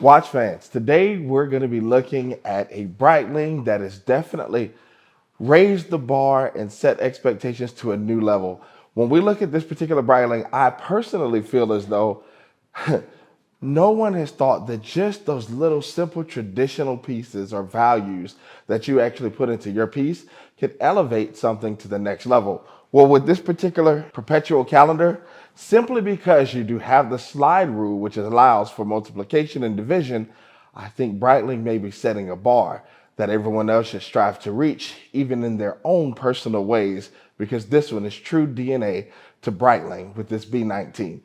Watch fans, today we're going to be looking at a Breitling that has definitely raised the bar and set expectations to a new level. When we look at this particular Breitling, I personally feel as though no one has thought that just those little simple traditional pieces or values that you actually put into your piece could elevate something to the next level. Well, with this particular perpetual calendar, simply because you do have the slide rule, which allows for multiplication and division, I think Breitling may be setting a bar that everyone else should strive to reach, even in their own personal ways, because this one is true DNA to Breitling with this B19.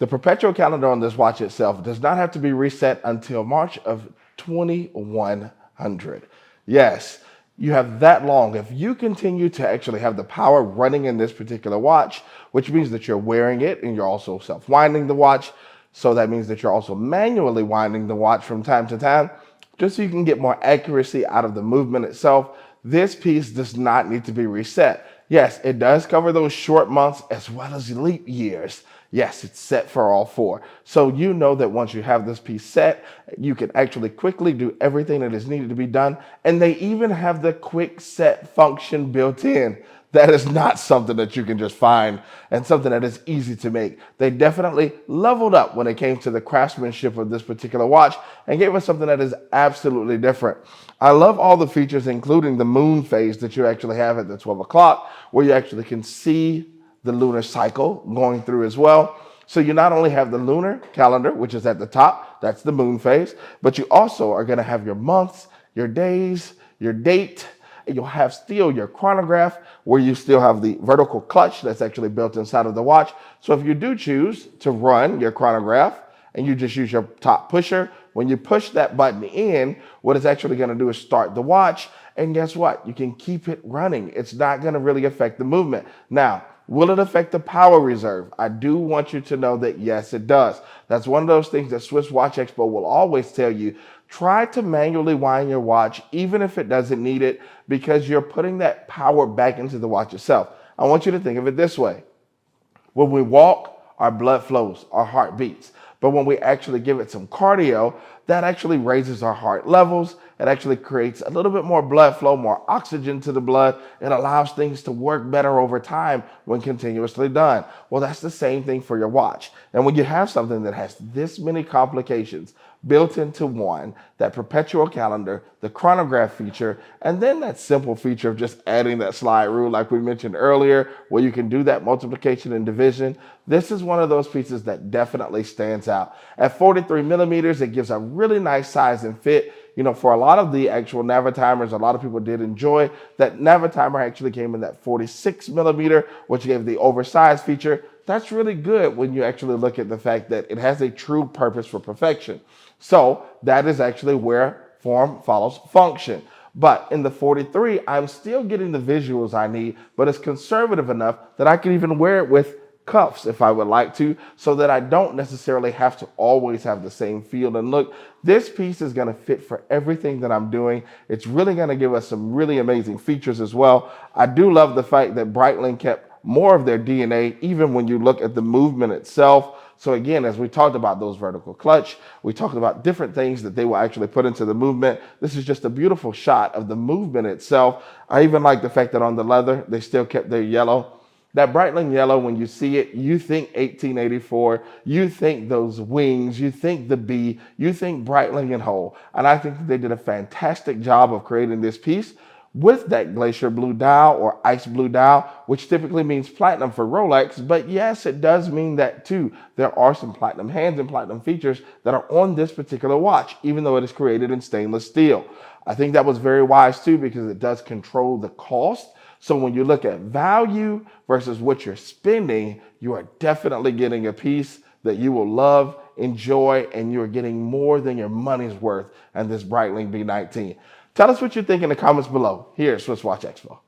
The perpetual calendar on this watch itself does not have to be reset until March of 2100. Yes, you have that long. If you continue to actually have the power running in this particular watch, which means that you're wearing it and you're also self-winding the watch, so that means that you're also manually winding the watch from time to time, just so you can get more accuracy out of the movement itself, this piece does not need to be reset. Yes, it does cover those short months as well as leap years. Yes, it's set for all four. So you know that once you have this piece set, you can actually quickly do everything that is needed to be done. And they even have the quick set function built in. That is not something that you can just find and something that is easy to make. They definitely leveled up when it came to the craftsmanship of this particular watch and gave us something that is absolutely different. I love all the features, including the moon phase that you actually have at the 12 o'clock, where you actually can see the lunar cycle going through as well. So you not only have the lunar calendar, which is at the top, that's the moon phase, but you also are going to have your months, your days, your date. You'll have still your chronograph, where you still have the vertical clutch that's actually built inside of the watch. So if you do choose to run your chronograph and you just use your top pusher, when you push that button in, what it's actually going to do is start the watch. And guess what? You can keep it running. It's not going to really affect the movement. Now, will it affect the power reserve? I do want you to know that yes, it does. That's one of those things that SwissWatchExpo will always tell you. Try to manually wind your watch, even if it doesn't need it, because you're putting that power back into the watch itself. I want you to think of it this way. When we walk, our blood flows, our heart beats. But when we actually give it some cardio, that actually raises our heart levels. It actually creates a little bit more blood flow, more oxygen to the blood. It allows things to work better over time when continuously done. Well, that's the same thing for your watch. And when you have something that has this many complications built into one, that perpetual calendar, the chronograph feature, and then that simple feature of just adding that slide rule like we mentioned earlier, where you can do that multiplication and division, this is one of those pieces that definitely stands out. At 43 millimeters, it gives a really nice size and fit. You know, for a lot of the actual Navitimers, a lot of people did enjoy that Navitimer actually came in that 46 millimeter, which gave the oversized feature. That's really good when you actually look at the fact that it has a true purpose for perfection. So that is actually where form follows function. But in the 43, I'm still getting the visuals I need, but it's conservative enough that I can even wear it with cuffs if I would like to, so that I don't necessarily have to always have the same feel and look. This piece is going to fit for everything that I'm doing. It's really going to give us some really amazing features as well. I do love the fact that Breitling kept more of their DNA, even when you look at the movement itself. So again, as we talked about those vertical clutch, we talked about different things that they will actually put into the movement. This is just a beautiful shot of the movement itself. I even like the fact that on the leather, they still kept their yellow. That Breitling yellow, when you see it, you think 1884, you think those wings, you think the B, you think Breitling and whole. And I think that they did a fantastic job of creating this piece with that glacier blue dial or ice blue dial, which typically means platinum for Rolex. But yes, it does mean that too. There are some platinum hands and platinum features that are on this particular watch, even though it is created in stainless steel. I think that was very wise too, because it does control the cost. So when you look at value versus what you're spending, you are definitely getting a piece that you will love, enjoy, and you're getting more than your money's worth in this Breitling B19. Tell us what you think in the comments below here at SwissWatchExpo.